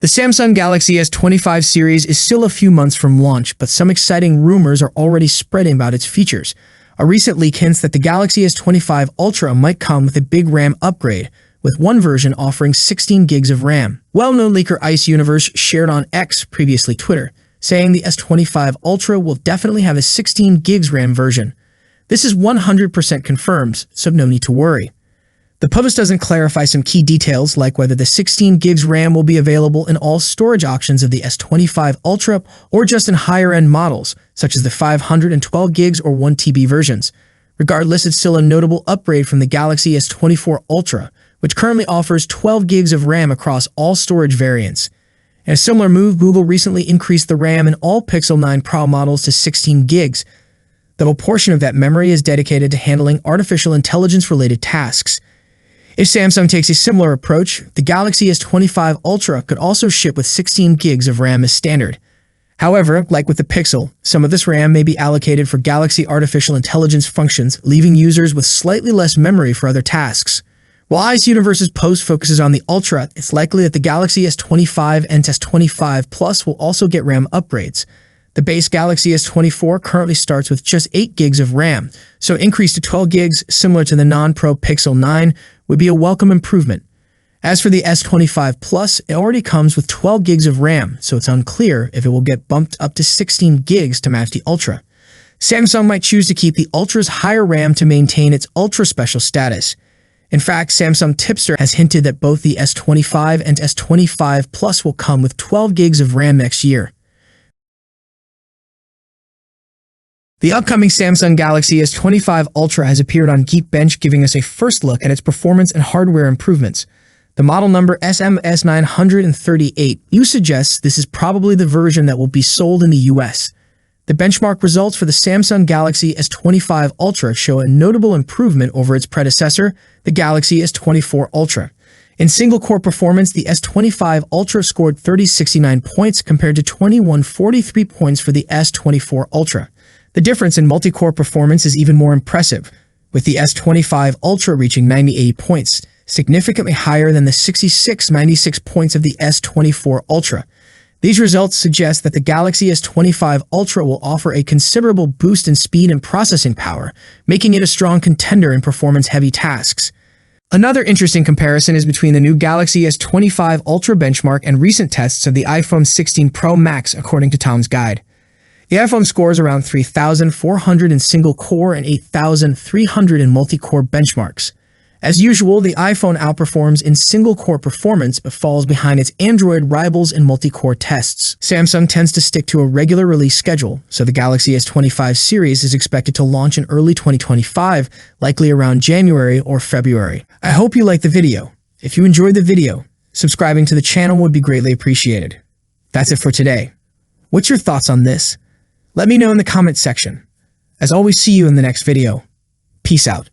The Samsung Galaxy S25 series is still a few months from launch, but some exciting rumors are already spreading about its features. A recent leak hints that the Galaxy S25 Ultra might come with a big RAM upgrade, with one version offering 16 gigs of RAM. Well-known leaker Ice Universe shared on X, previously Twitter, saying the S25 Ultra will definitely have a 16 gigs RAM version. This is 100% confirmed, so no need to worry. The post doesn't clarify some key details like whether the 16 gigs RAM will be available in all storage options of the S25 Ultra or just in higher-end models, such as the 512 gigs or 1 TB versions. Regardless, it's still a notable upgrade from the Galaxy S24 Ultra, which currently offers 12 gigs of RAM across all storage variants. In a similar move, Google recently increased the RAM in all Pixel 9 Pro models to 16 gigs, though a portion of that memory is dedicated to handling artificial intelligence-related tasks. If Samsung takes a similar approach, the Galaxy S25 Ultra could also ship with 16 gigs of RAM as standard. However, like with the Pixel, some of this RAM may be allocated for Galaxy artificial intelligence functions, leaving users with slightly less memory for other tasks. While Ice Universe's post focuses on the Ultra, it's likely that the Galaxy S25 and S25 Plus will also get RAM upgrades. The base Galaxy S24 currently starts with just 8 gigs of RAM, so increase to 12 gigs, similar to the non-Pro Pixel 9, would be a welcome improvement. As for the S25 Plus, it already comes with 12 gigs of RAM, so it's unclear if it will get bumped up to 16 gigs to match the Ultra. Samsung might choose to keep the Ultra's higher RAM to maintain its Ultra Special status. In fact, Samsung Tipster has hinted that both the S25 and S25 Plus will come with 12 gigs of RAM next year. The upcoming Samsung Galaxy S25 Ultra has appeared on Geekbench, giving us a first look at its performance and hardware improvements. The model number SMS938U suggests this is probably the version that will be sold in the US. The benchmark results for the Samsung Galaxy S25 Ultra show a notable improvement over its predecessor, the Galaxy S24 Ultra. In single-core performance, the S25 Ultra scored 3069 points compared to 2143 points for the S24 Ultra. The difference in multi-core performance is even more impressive, with the S25 Ultra reaching 98 points, significantly higher than the 6696 points of the S24 Ultra. These results suggest that the Galaxy S25 Ultra will offer a considerable boost in speed and processing power, making it a strong contender in performance-heavy tasks. Another interesting comparison is between the new Galaxy S25 Ultra benchmark and recent tests of the iPhone 16 Pro Max, according to Tom's Guide. The iPhone scores around 3,400 in single-core and 8,300 in multi-core benchmarks. As usual, the iPhone outperforms in single-core performance but falls behind its Android rivals in multi-core tests. Samsung tends to stick to a regular release schedule, so the Galaxy S25 series is expected to launch in early 2025, likely around January or February. I hope you liked the video. If you enjoyed the video, subscribing to the channel would be greatly appreciated. That's it for today. What's your thoughts on this? Let me know in the comments section. As always, see you in the next video. Peace out.